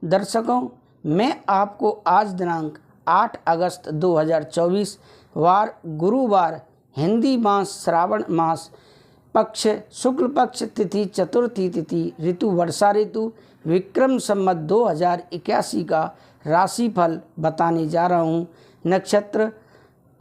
दर्शकों, मैं आपको आज दिनांक 8 अगस्त 2024 वार गुरुवार हिंदी मास श्रावण मास पक्ष शुक्ल पक्ष तिथि चतुर्थी तिथि ऋतु वर्षा ऋतु विक्रम संवत 2081 का राशिफल बताने जा रहा हूँ। नक्षत्र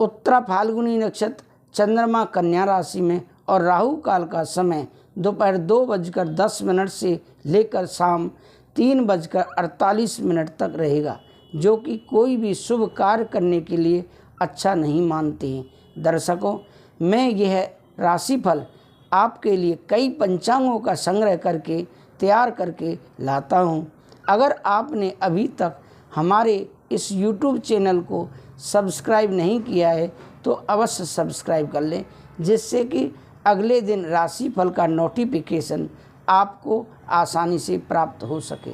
उत्तरा फाल्गुनी नक्षत्र, चंद्रमा कन्या राशि में और राहु काल का समय दोपहर 2:10 से लेकर शाम 3:48 तक रहेगा, जो कि कोई भी शुभ कार्य करने के लिए अच्छा नहीं मानते हैं। दर्शकों, मैं यह राशिफल आपके लिए कई पंचांगों का संग्रह करके तैयार करके लाता हूं। अगर आपने अभी तक हमारे इस YouTube चैनल को सब्सक्राइब नहीं किया है तो अवश्य सब्सक्राइब कर लें, जिससे कि अगले दिन राशिफल का नोटिफिकेशन आपको आसानी से प्राप्त हो सके।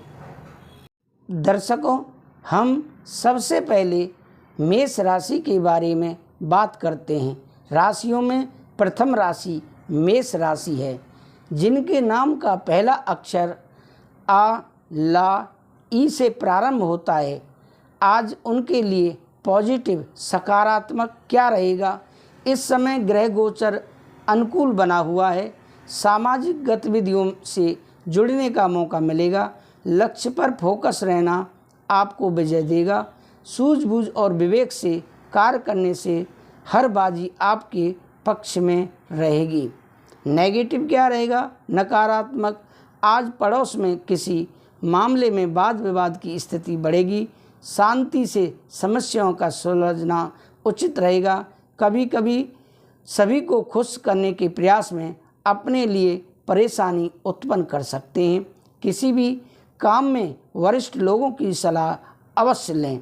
दर्शकों, हम सबसे पहले मेष राशि के बारे में बात करते हैं। राशियों में प्रथम राशि मेष राशि है, जिनके नाम का पहला अक्षर आ, ला, ई से प्रारंभ होता है। आज उनके लिए पॉजिटिव सकारात्मक क्या रहेगा? इस समय ग्रह गोचर अनुकूल बना हुआ है। सामाजिक गतिविधियों से जुड़ने का मौका मिलेगा। लक्ष्य पर फोकस रहना आपको विजय देगा। सूझबूझ और विवेक से कार्य करने से हर बाजी आपके पक्ष में रहेगी। नेगेटिव क्या रहेगा? नकारात्मक, आज पड़ोस में किसी मामले में वाद विवाद की स्थिति बढ़ेगी। शांति से समस्याओं का सुलझना उचित रहेगा। कभी कभी सभी को खुश करने के प्रयास में अपने लिए परेशानी उत्पन्न कर सकते हैं। किसी भी काम में वरिष्ठ लोगों की सलाह अवश्य लें।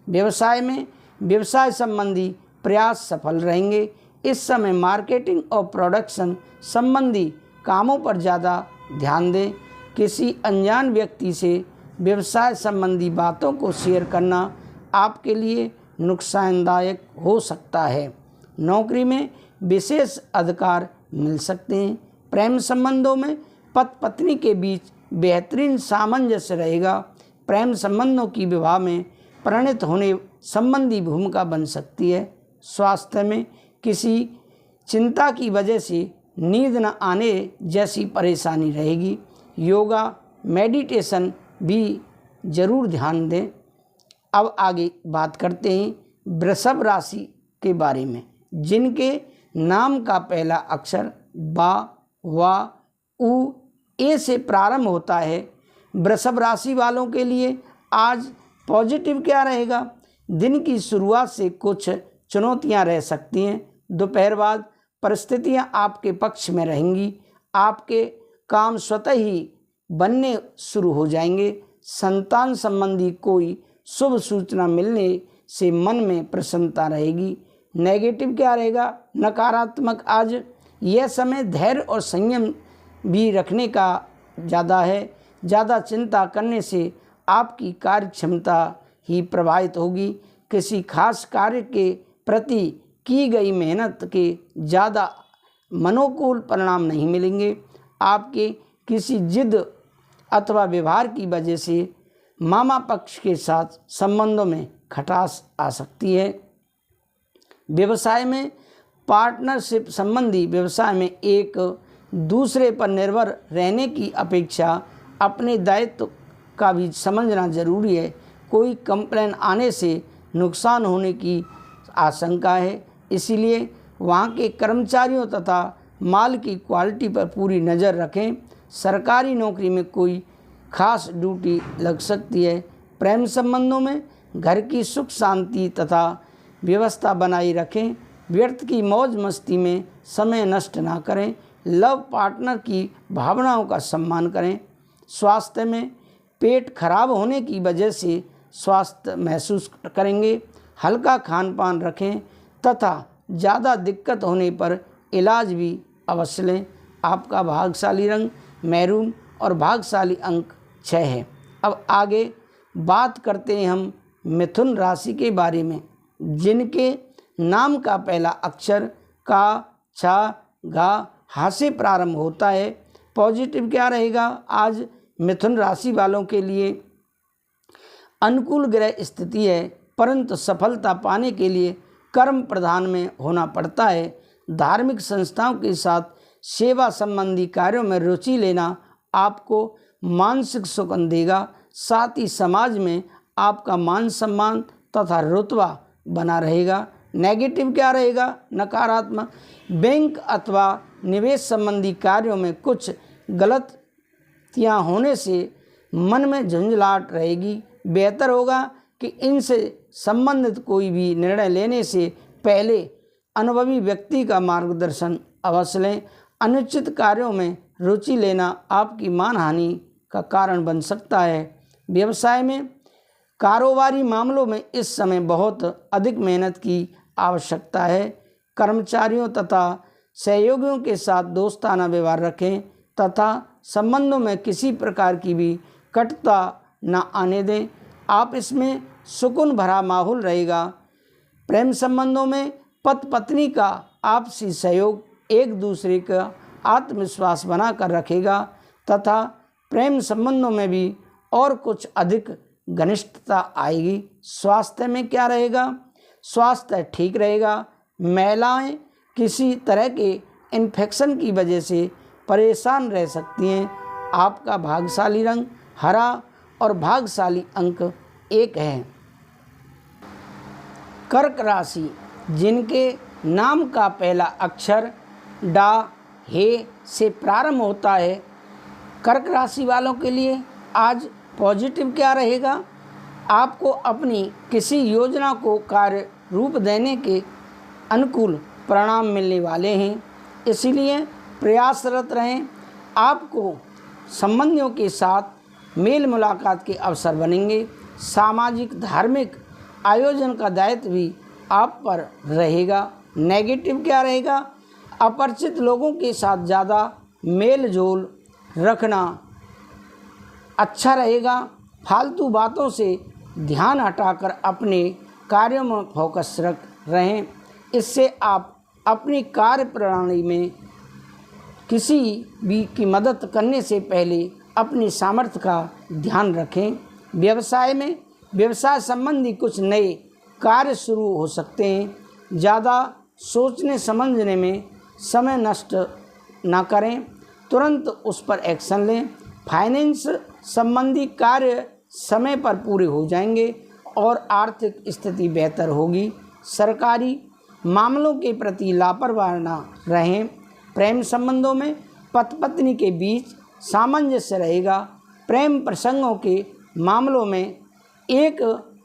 व्यवसाय में व्यवसाय संबंधी प्रयास सफल रहेंगे। इस समय मार्केटिंग और प्रोडक्शन संबंधी कामों पर ज़्यादा ध्यान दें। किसी अनजान व्यक्ति से व्यवसाय संबंधी बातों को शेयर करना आपके लिए नुकसानदायक हो सकता है। नौकरी में विशेष अधिकार मिल सकते हैं। प्रेम संबंधों में पति पत्नी के बीच बेहतरीन सामंजस्य रहेगा। प्रेम संबंधों की विवाह में परिणत होने संबंधी भूमिका बन सकती है। स्वास्थ्य में किसी चिंता की वजह से नींद न आने जैसी परेशानी रहेगी। योगा मेडिटेशन भी जरूर ध्यान दें। अब आगे बात करते हैं वृषभ राशि के बारे में, जिनके नाम का पहला अक्षर बा, वा, उ, ए से प्रारंभ होता है। वृषभ राशि वालों के लिए आज पॉजिटिव क्या रहेगा? दिन की शुरुआत से कुछ चुनौतियां रह सकती हैं। दोपहर बाद परिस्थितियां आपके पक्ष में रहेंगी। आपके काम स्वतः ही बनने शुरू हो जाएंगे। संतान संबंधी कोई शुभ सूचना मिलने से मन में प्रसन्नता रहेगी। नेगेटिव क्या रहेगा? नकारात्मक, आज यह समय धैर्य और संयम भी रखने का ज़्यादा है। ज़्यादा चिंता करने से आपकी कार्य क्षमता ही प्रभावित होगी। किसी खास कार्य के प्रति की गई मेहनत के ज़्यादा मनोकूल परिणाम नहीं मिलेंगे। आपके किसी जिद अथवा व्यवहार की वजह से मामा पक्ष के साथ संबंधों में खटास आ सकती है। व्यवसाय में पार्टनरशिप संबंधी व्यवसाय में एक दूसरे पर निर्भर रहने की अपेक्षा अपने दायित्व का भी समझना जरूरी है। कोई कंप्लेन आने से नुकसान होने की आशंका है, इसीलिए वहाँ के कर्मचारियों तथा माल की क्वालिटी पर पूरी नज़र रखें। सरकारी नौकरी में कोई खास ड्यूटी लग सकती है। प्रेम संबंधों में घर की सुख शांति तथा व्यवस्था बनाई रखें। व्यर्थ की मौज मस्ती में समय नष्ट ना करें। लव पार्टनर की भावनाओं का सम्मान करें। स्वास्थ्य में पेट खराब होने की वजह से स्वास्थ्य महसूस करेंगे। हल्का खान पान रखें तथा ज़्यादा दिक्कत होने पर इलाज भी अवश्य लें। आपका भाग्यशाली रंग मैरून और भाग्यशाली अंक 6 है। अब आगे बात करते हैं हम मिथुन राशि के बारे में, जिनके नाम का पहला अक्षर का, छा, घा, हा से प्रारंभ होता है। पॉजिटिव क्या रहेगा? आज मिथुन राशि वालों के लिए अनुकूल ग्रह स्थिति है, परंतु सफलता पाने के लिए कर्म प्रधान में होना पड़ता है। धार्मिक संस्थाओं के साथ सेवा संबंधी कार्यों में रुचि लेना आपको मानसिक सुकून देगा। साथ ही समाज में आपका मान सम्मान तथा रुतबा बना रहेगा। नेगेटिव क्या रहेगा? नकारात्मक। बैंक अथवा निवेश संबंधी कार्यों में कुछ गलतियां होने से मन में झुंझलाहट रहेगी। बेहतर होगा कि इनसे संबंधित कोई भी निर्णय लेने से पहले अनुभवी व्यक्ति का मार्गदर्शन अवश्य लें। अनुचित कार्यों में रुचि लेना आपकी मानहानि का कारण बन सकता है। व्यवसाय में कारोबारी मामलों में इस समय बहुत अधिक मेहनत की आवश्यकता है। कर्मचारियों तथा सहयोगियों के साथ दोस्ताना व्यवहार रखें तथा संबंधों में किसी प्रकार की भी कटुता न आने दें। आप इसमें सुकून भरा माहौल रहेगा। प्रेम संबंधों में पति पत्नी का आपसी सहयोग एक दूसरे का आत्मविश्वास बनाकर रखेगा तथा प्रेम संबंधों में भी और कुछ अधिक घनिष्ठता आएगी। स्वास्थ्य में क्या रहेगा? स्वास्थ्य ठीक रहेगा। महिलाएं किसी तरह के इन्फेक्शन की वजह से परेशान रह सकती हैं। आपका भाग्यशाली रंग हरा और भाग्यशाली अंक 1 है। कर्क राशि, जिनके नाम का पहला अक्षर डा हे से प्रारंभ होता है, कर्क राशि वालों के लिए आज पॉजिटिव क्या रहेगा? आपको अपनी किसी योजना को कार्य रूप देने के अनुकूल परिणाम मिलने वाले हैं, इसलिए प्रयासरत रहें। आपको संबंधियों के साथ मेल मुलाकात के अवसर बनेंगे। सामाजिक धार्मिक आयोजन का दायित्व भी आप पर रहेगा। नेगेटिव क्या रहेगा? अपरिचित लोगों के साथ ज़्यादा मेल जोल रखना अच्छा रहेगा। फालतू बातों से ध्यान हटाकर अपने कार्यों में फोकस रहें। इससे आप अपनी कार्य प्रणाली में किसी भी की मदद करने से पहले अपनी सामर्थ्य का ध्यान रखें। व्यवसाय में व्यवसाय संबंधी कुछ नए कार्य शुरू हो सकते हैं। ज़्यादा सोचने समझने में समय नष्ट ना करें, तुरंत उस पर एक्शन लें। फाइनेंस संबंधी कार्य समय पर पूरे हो जाएंगे और आर्थिक स्थिति बेहतर होगी। सरकारी मामलों के प्रति लापरवाह न रहें। प्रेम संबंधों में पति पत्नी के बीच सामंजस्य रहेगा। प्रेम प्रसंगों के मामलों में एक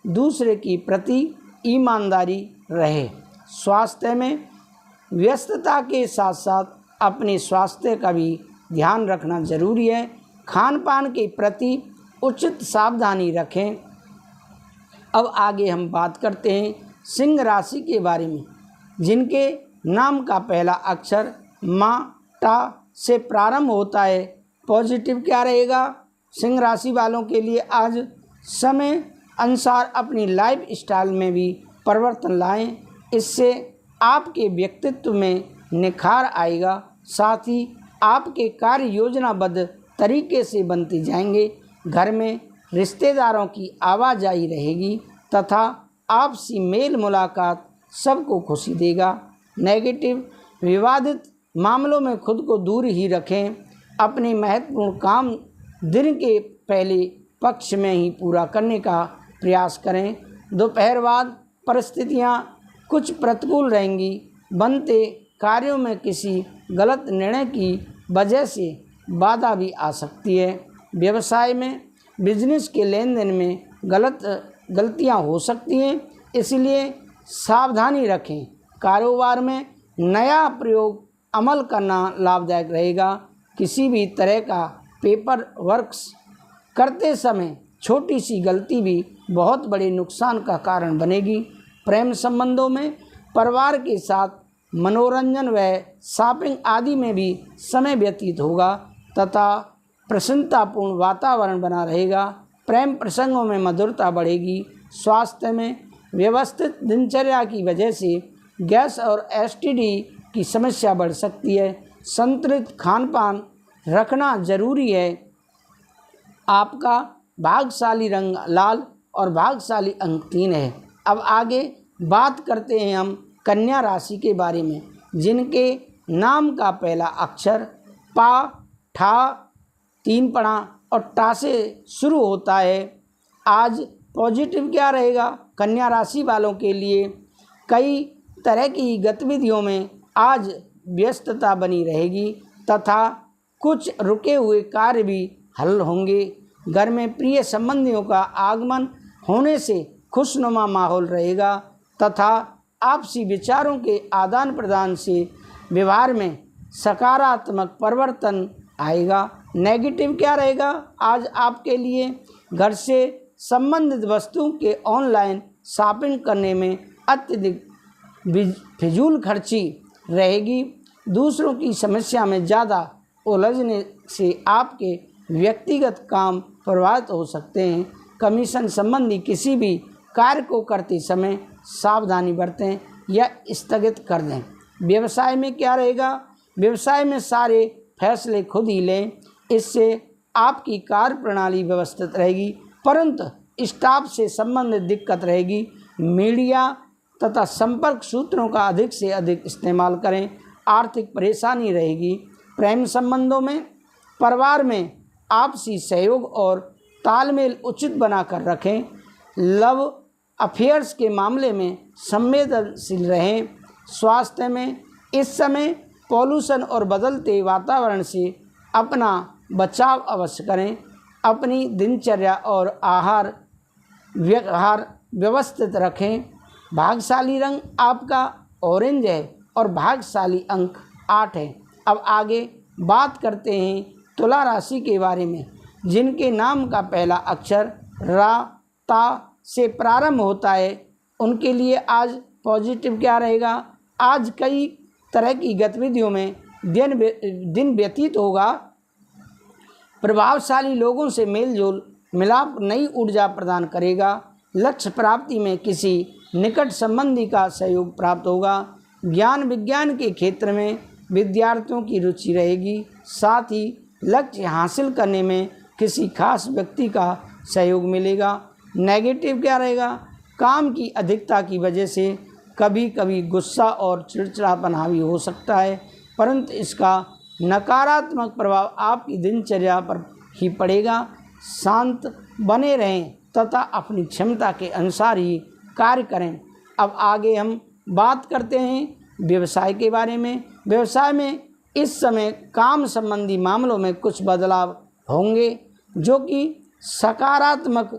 दूसरे की प्रति ईमानदारी रहे। स्वास्थ्य में व्यस्तता के साथ साथ अपने स्वास्थ्य का भी ध्यान रखना जरूरी है। खान पान के प्रति उचित सावधानी रखें। अब आगे हम बात करते हैं सिंह राशि के बारे में, जिनके नाम का पहला अक्षर मा टा से प्रारंभ होता है। पॉजिटिव क्या रहेगा? सिंह राशि वालों के लिए आज समय अनुसार अपनी लाइफ स्टाइल में भी परिवर्तन लाएं। इससे आपके व्यक्तित्व में निखार आएगा। साथ ही आपके कार्य योजनाबद्ध तरीके से बनते जाएंगे। घर में रिश्तेदारों की आवाजाही रहेगी तथा आपसी मेल मुलाकात सबको खुशी देगा। नेगेटिव विवादित मामलों में खुद को दूर ही रखें। अपने महत्वपूर्ण काम दिन के पहले पक्ष में ही पूरा करने का प्रयास करें। दोपहर बाद परिस्थितियां कुछ प्रतिकूल रहेंगी। बनते कार्यों में किसी गलत निर्णय की वजह से बाधा भी आ सकती है। व्यवसाय में बिजनेस के लेन देन में गलतियां हो सकती हैं, इसलिए सावधानी रखें। कारोबार में नया प्रयोग अमल करना लाभदायक रहेगा। किसी भी तरह का पेपर वर्क्स करते समय छोटी सी गलती भी बहुत बड़े नुकसान का कारण बनेगी। प्रेम संबंधों में परिवार के साथ मनोरंजन व शॉपिंग आदि में भी समय व्यतीत होगा तथा प्रसन्नतापूर्ण वातावरण बना रहेगा। प्रेम प्रसंगों में मधुरता बढ़ेगी। स्वास्थ्य में व्यवस्थित दिनचर्या की वजह से गैस और एसटीडी की समस्या बढ़ सकती है। संतुलित खान पान रखना जरूरी है। आपका भाग्यशाली रंग लाल और भाग्यशाली अंक 3 है। अब आगे बात करते हैं हम कन्या राशि के बारे में, जिनके नाम का पहला अक्षर पा, ठा, 3 पणा और टा से शुरू होता है। आज पॉजिटिव क्या रहेगा? कन्या राशि वालों के लिए कई तरह की गतिविधियों में आज व्यस्तता बनी रहेगी तथा कुछ रुके हुए कार्य भी हल होंगे। घर में प्रिय संबंधियों का आगमन होने से खुशनुमा माहौल रहेगा तथा आपसी विचारों के आदान प्रदान से व्यवहार में सकारात्मक परिवर्तन आएगा। नेगेटिव क्या रहेगा? आज आपके लिए घर से संबंधित वस्तुओं के ऑनलाइन शॉपिंग करने में अत्यधिक फिजूल खर्ची रहेगी। दूसरों की समस्या में ज़्यादा उलझने से आपके व्यक्तिगत काम प्रभावित हो सकते हैं। कमीशन संबंधी किसी भी कार्य को करते समय सावधानी बरतें या स्थगित कर दें। व्यवसाय में क्या रहेगा? व्यवसाय में सारे फैसले खुद ही लें, इससे आपकी कार्य प्रणाली व्यवस्थित रहेगी, परंतु स्टाफ से संबंधित दिक्कत रहेगी। मीडिया तथा संपर्क सूत्रों का अधिक से अधिक इस्तेमाल करें, आर्थिक परेशानी रहेगी। प्रेम संबंधों में परिवार में आपसी सहयोग और तालमेल उचित बनाकर रखें। लव अफेयर्स के मामले में संवेदनशील रहें। स्वास्थ्य में इस समय पॉल्यूशन और बदलते वातावरण से अपना बचाव अवश्य करें। अपनी दिनचर्या और आहार व्यवहार व्यवस्थित रखें। भाग्यशाली रंग आपका ऑरेंज है और भाग्यशाली अंक 8 है। अब आगे बात करते हैं तुला राशि के बारे में, जिनके नाम का पहला अक्षर रा, ता से प्रारंभ होता है। उनके लिए आज पॉजिटिव क्या रहेगा? आज कई तरह की गतिविधियों में दिन व्यतीत होगा। प्रभावशाली लोगों से मेलजोल मिलाप नई ऊर्जा प्रदान करेगा। लक्ष्य प्राप्ति में किसी निकट संबंधी का सहयोग प्राप्त होगा। ज्ञान विज्ञान के क्षेत्र में विद्यार्थियों की रुचि रहेगी। साथ ही लक्ष्य हासिल करने में किसी खास व्यक्ति का सहयोग मिलेगा। नेगेटिव क्या रहेगा? काम की अधिकता की वजह से कभी कभी गुस्सा और चिड़चिड़ापन हावी हो सकता है, परंतु इसका नकारात्मक प्रभाव आपकी दिनचर्या पर ही पड़ेगा। शांत बने रहें तथा अपनी क्षमता के अनुसार ही कार्य करें। अब आगे हम बात करते हैं व्यवसाय के बारे में। व्यवसाय में इस समय काम संबंधी मामलों में कुछ बदलाव होंगे जो कि सकारात्मक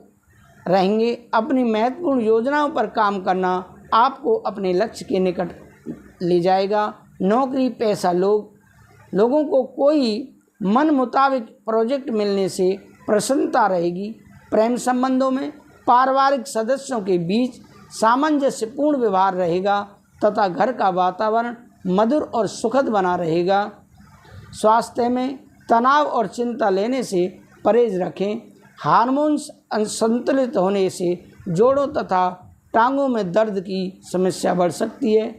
रहेंगे। अपनी महत्वपूर्ण योजनाओं पर काम करना आपको अपने लक्ष्य के निकट ले जाएगा। नौकरी पेशा लोगों को कोई मन मुताबिक प्रोजेक्ट मिलने से प्रसन्नता रहेगी। प्रेम संबंधों में पारिवारिक सदस्यों के बीच सामंजस्यपूर्ण व्यवहार रहेगा तथा घर का वातावरण मधुर और सुखद बना रहेगा। स्वास्थ्य में तनाव और चिंता लेने से परहेज रखें। हार्मोन्स असंतुलित होने से जोड़ों तथा टांगों में दर्द की समस्या बढ़ सकती है।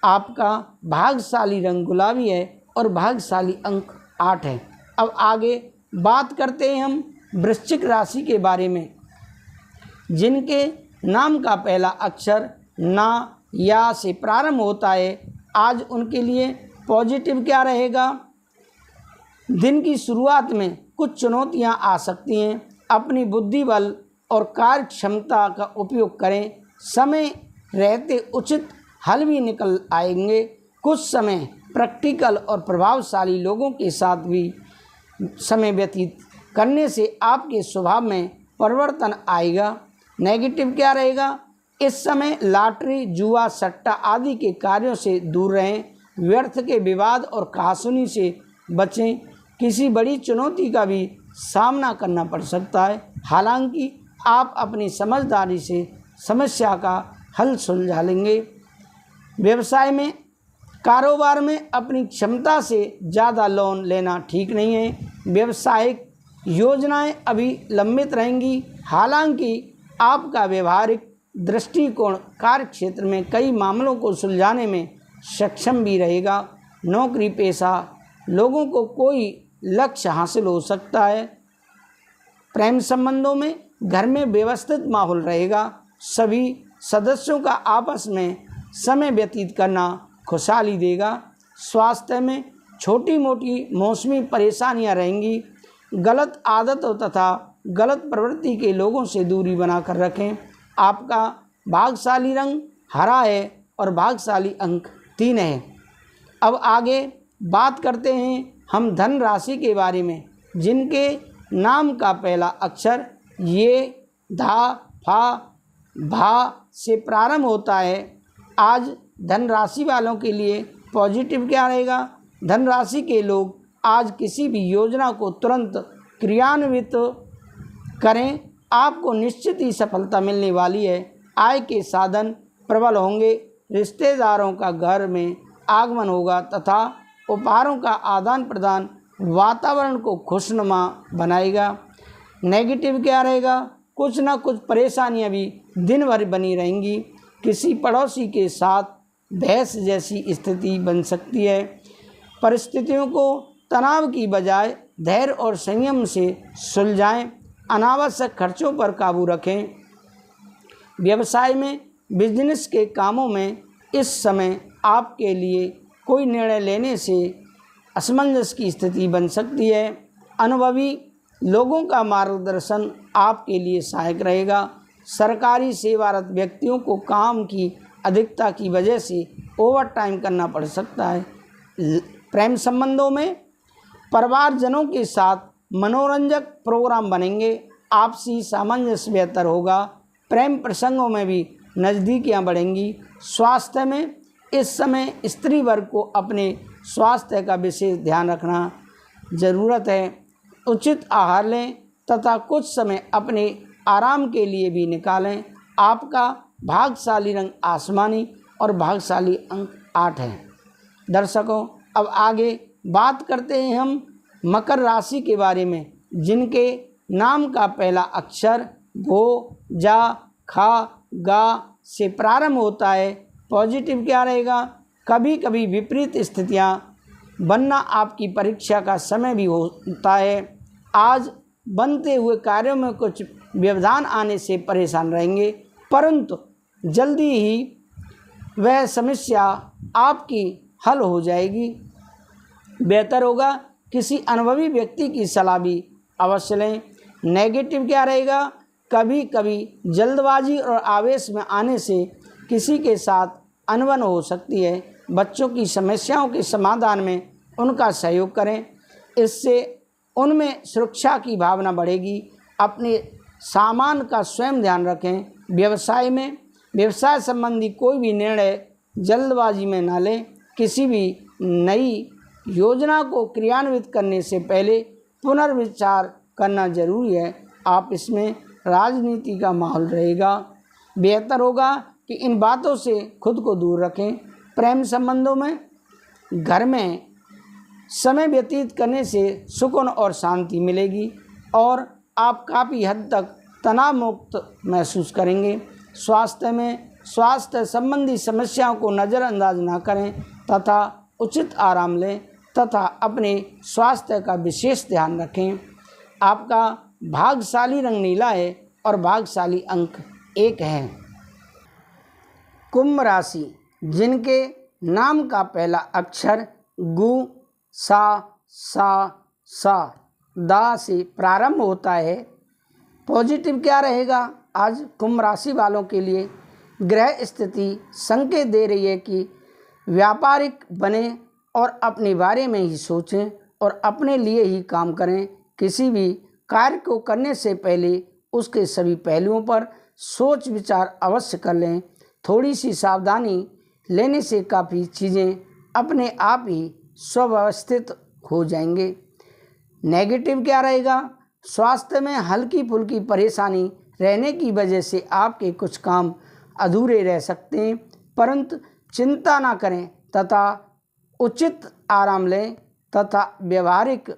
आपका भाग्यशाली रंग गुलाबी है और भाग्यशाली अंक 8 है। अब आगे बात करते हैं हम वृश्चिक राशि के बारे में, जिनके नाम का पहला अक्षर ना या से प्रारंभ होता है। आज उनके लिए पॉजिटिव क्या रहेगा? दिन की शुरुआत में कुछ चुनौतियां आ सकती हैं। अपनी बुद्धि बल और कार्य क्षमता का उपयोग करें। समय रहते उचित हल भी निकल आएंगे। कुछ समय प्रैक्टिकल और प्रभावशाली लोगों के साथ भी समय व्यतीत करने से आपके स्वभाव में परिवर्तन आएगा। नेगेटिव क्या रहेगा? इस समय लॉटरी, जुआ, सट्टा आदि के कार्यों से दूर रहें। व्यर्थ के विवाद और कहासुनी से बचें। किसी बड़ी चुनौती का भी सामना करना पड़ सकता है, हालांकि आप अपनी समझदारी से समस्या का हल सुलझा लेंगे। व्यवसाय में कारोबार में अपनी क्षमता से ज़्यादा लोन लेना ठीक नहीं है। व्यवसायिक योजनाएं अभी लंबित रहेंगी, हालांकि आपका व्यवहारिक दृष्टिकोण कार्य क्षेत्र में कई मामलों को सुलझाने में सक्षम भी रहेगा। नौकरी पेशा लोगों को कोई लक्ष्य हासिल हो सकता है। प्रेम संबंधों में घर में व्यवस्थित माहौल रहेगा। सभी सदस्यों का आपस में समय व्यतीत करना खुशहाली देगा। स्वास्थ्य में छोटी मोटी मौसमी परेशानियां रहेंगी। गलत आदतों तथा गलत प्रवृत्ति के लोगों से दूरी बनाकर रखें। आपका भाग्यशाली रंग हरा है और भाग्यशाली अंक 3 है। अब आगे बात करते हैं हम धन राशि के बारे में, जिनके नाम का पहला अक्षर ये, धा, फा, भा से प्रारंभ होता है। आज धन राशि वालों के लिए पॉजिटिव क्या रहेगा? धन राशि के लोग आज किसी भी योजना को तुरंत क्रियान्वित करें, आपको निश्चित ही सफलता मिलने वाली है। आय के साधन प्रबल होंगे। रिश्तेदारों का घर में आगमन होगा तथा उपहारों का आदान प्रदान वातावरण को खुशनुमा बनाएगा। नेगेटिव क्या रहेगा? कुछ ना कुछ परेशानियां भी दिन भर बनी रहेंगी। किसी पड़ोसी के साथ बहस जैसी स्थिति बन सकती है। परिस्थितियों को तनाव की बजाय धैर्य और संयम से सुलझाएं। अनावश्यक खर्चों पर काबू रखें। व्यवसाय में बिजनेस के कामों में इस समय आपके लिए कोई निर्णय लेने से असमंजस की स्थिति बन सकती है। अनुभवी लोगों का मार्गदर्शन आपके लिए सहायक रहेगा। सरकारी सेवारत व्यक्तियों को काम की अधिकता की वजह से ओवर टाइम करना पड़ सकता है। प्रेम संबंधों में परिवारजनों के साथ मनोरंजक प्रोग्राम बनेंगे। आपसी सामंजस्य बेहतर होगा। प्रेम प्रसंगों में भी नज़दीकियां बढ़ेंगी। स्वास्थ्य में इस समय स्त्री वर्ग को अपने स्वास्थ्य का विशेष ध्यान रखना ज़रूरत है। उचित आहार लें तथा कुछ समय अपने आराम के लिए भी निकालें। आपका भाग्यशाली रंग आसमानी और भाग्यशाली अंक 8 है। दर्शकों, अब आगे बात करते हैं हम मकर राशि के बारे में, जिनके नाम का पहला अक्षर भो, जा, खा, गा से प्रारंभ होता है। पॉजिटिव क्या रहेगा? कभी कभी विपरीत स्थितियां बनना आपकी परीक्षा का समय भी होता है। आज बनते हुए कार्यों में कुछ व्यवधान आने से परेशान रहेंगे, परंतु जल्दी ही वह समस्या आपकी हल हो जाएगी। बेहतर होगा किसी अनुभवी व्यक्ति की सलाह भी अवश्य लें। नेगेटिव क्या रहेगा? कभी कभी जल्दबाजी और आवेश में आने से किसी के साथ अनबन हो सकती है। बच्चों की समस्याओं के समाधान में उनका सहयोग करें, इससे उनमें सुरक्षा की भावना बढ़ेगी। अपने सामान का स्वयं ध्यान रखें। व्यवसाय में व्यवसाय संबंधी कोई भी निर्णय जल्दबाजी में न लें। किसी भी नई योजना को क्रियान्वित करने से पहले पुनर्विचार करना जरूरी है। आप इसमें राजनीति का माहौल रहेगा। बेहतर होगा कि इन बातों से खुद को दूर रखें। प्रेम संबंधों में घर में समय व्यतीत करने से सुकून और शांति मिलेगी और आप काफ़ी हद तक तनाव मुक्त महसूस करेंगे। स्वास्थ्य में स्वास्थ्य संबंधी समस्याओं को नज़रअंदाज ना करें तथा उचित आराम लें तथा अपने स्वास्थ्य का विशेष ध्यान रखें। आपका भाग्यशाली रंग नीला है और भाग्यशाली अंक 1 है। कुंभ राशि, जिनके नाम का पहला अक्षर गु, सा, दा से प्रारंभ होता है। पॉजिटिव क्या रहेगा? आज कुंभ राशि वालों के लिए ग्रह स्थिति संकेत दे रही है कि व्यापारिक बने और अपने बारे में ही सोचें और अपने लिए ही काम करें। किसी भी कार्य को करने से पहले उसके सभी पहलुओं पर सोच विचार अवश्य कर लें। थोड़ी सी सावधानी लेने से काफ़ी चीज़ें अपने आप ही स्वव्यवस्थित हो जाएंगे। नेगेटिव क्या रहेगा? स्वास्थ्य में हल्की फुल्की परेशानी रहने की वजह से आपके कुछ काम अधूरे रह सकते हैं, परंतु चिंता ना करें तथा उचित आराम लें तथा व्यवहारिक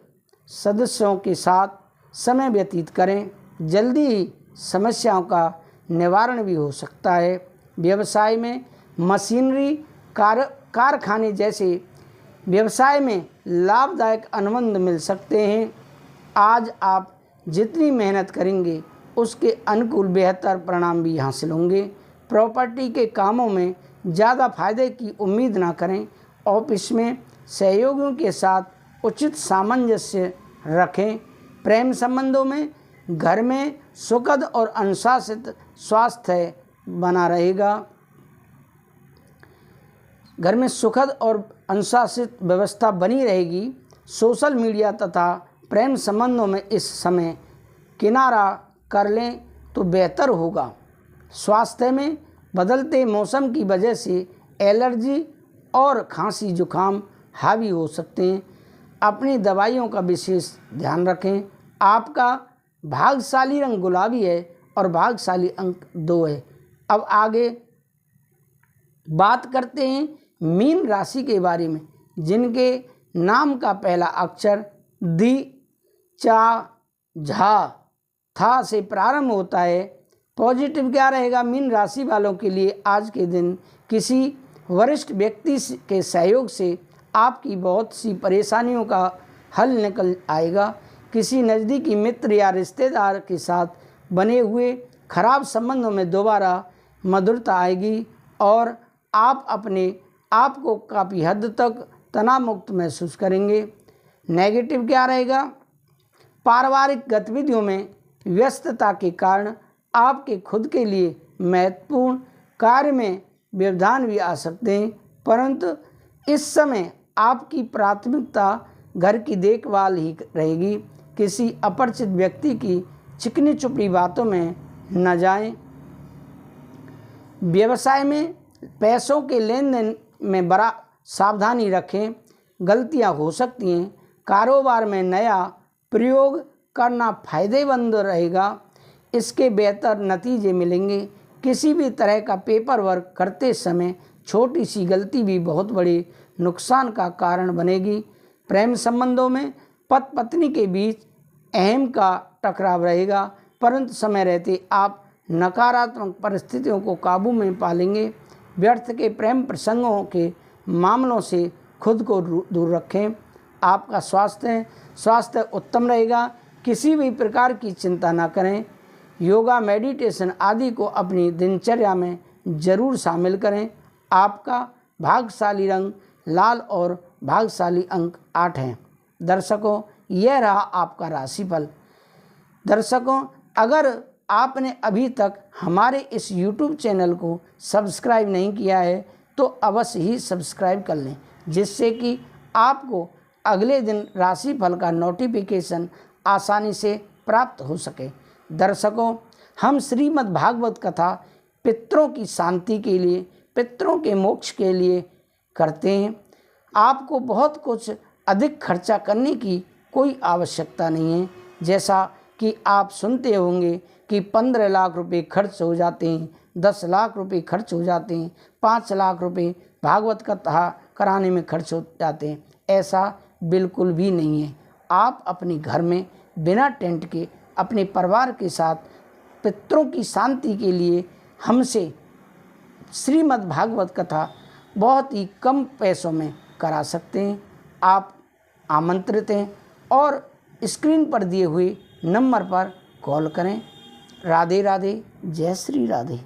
सदस्यों के साथ समय व्यतीत करें। जल्दी ही समस्याओं का निवारण भी हो सकता है। व्यवसाय में मशीनरी कारखाने जैसे व्यवसाय में लाभदायक अनुबंध मिल सकते हैं। आज आप जितनी मेहनत करेंगे उसके अनुकूल बेहतर परिणाम भी हासिल होंगे। प्रॉपर्टी के कामों में ज़्यादा फायदे की उम्मीद ना करें। ऑफिस में सहयोगियों के साथ उचित सामंजस्य रखें। प्रेम संबंधों में घर में सुखद और अनुशासित स्वास्थ्य बना रहेगा। घर में सुखद और अनुशासित व्यवस्था बनी रहेगी। सोशल मीडिया तथा प्रेम संबंधों में इस समय किनारा कर लें तो बेहतर होगा। स्वास्थ्य में बदलते मौसम की वजह से एलर्जी और खांसी जुकाम हावी हो सकते हैं। अपनी दवाइयों का विशेष ध्यान रखें। आपका भाग्यशाली रंग गुलाबी है और भाग्यशाली अंक 2 है। अब आगे बात करते हैं मीन राशि के बारे में, जिनके नाम का पहला अक्षर दी, चा, झा, था से प्रारंभ होता है। पॉजिटिव क्या रहेगा मीन राशि वालों के लिए? आज के दिन किसी वरिष्ठ व्यक्ति के सहयोग से आपकी बहुत सी परेशानियों का हल निकल आएगा। किसी नज़दीकी मित्र या रिश्तेदार के साथ बने हुए खराब संबंधों में दोबारा मधुरता आएगी और आप अपने आप को काफ़ी हद तक तनाव मुक्त महसूस करेंगे। नेगेटिव क्या रहेगा? पारिवारिक गतिविधियों में व्यस्तता के कारण आपके खुद के लिए महत्वपूर्ण कार्य में व्यवधान भी आ सकते हैं, परंतु इस समय आपकी प्राथमिकता घर की देखभाल ही रहेगी। किसी अपरिचित व्यक्ति की चिकनी चुपड़ी बातों में न जाएं। व्यवसाय में पैसों के लेन देन में बड़ा सावधानी रखें, गलतियां हो सकती हैं। कारोबार में नया प्रयोग करना फायदेमंद रहेगा, इसके बेहतर नतीजे मिलेंगे। किसी भी तरह का पेपर वर्क करते समय छोटी सी गलती भी बहुत बड़े नुकसान का कारण बनेगी। प्रेम संबंधों में पति पत्नी के बीच अहम का टकराव रहेगा, परंतु समय रहते आप नकारात्मक परिस्थितियों को काबू में पा लेंगे। व्यर्थ के प्रेम प्रसंगों के मामलों से खुद को दूर रखें। आपका स्वास्थ्य उत्तम रहेगा। किसी भी प्रकार की चिंता न करें। योगा, मेडिटेशन आदि को अपनी दिनचर्या में जरूर शामिल करें। आपका भाग्यशाली रंग लाल और भाग्यशाली अंक 8 हैं। दर्शकों, यह रहा आपका राशिफल। दर्शकों, अगर आपने अभी तक हमारे इस YouTube चैनल को सब्सक्राइब नहीं किया है तो अवश्य ही सब्सक्राइब कर लें, जिससे कि आपको अगले दिन राशिफल का नोटिफिकेशन आसानी से प्राप्त हो सके। दर्शकों, हम श्रीमद् भागवत कथा पितरों की शांति के लिए, पितरों के मोक्ष के लिए करते हैं। आपको बहुत कुछ अधिक खर्चा करने की कोई आवश्यकता नहीं है। जैसा कि आप सुनते होंगे कि 15 लाख रुपए खर्च हो जाते हैं, 10 लाख रुपए खर्च हो जाते हैं, 5 लाख रुपए भागवत कथा कराने में खर्च हो जाते हैं। ऐसा बिल्कुल भी नहीं है। आप अपने घर में बिना टेंट के अपने परिवार के साथ पितरों की शांति के लिए हमसे श्रीमद् भागवत कथा बहुत ही कम पैसों में करा सकते हैं। आप आमंत्रित हैं और स्क्रीन पर दिए हुए नंबर पर कॉल करें। राधे राधे, जय श्री राधे।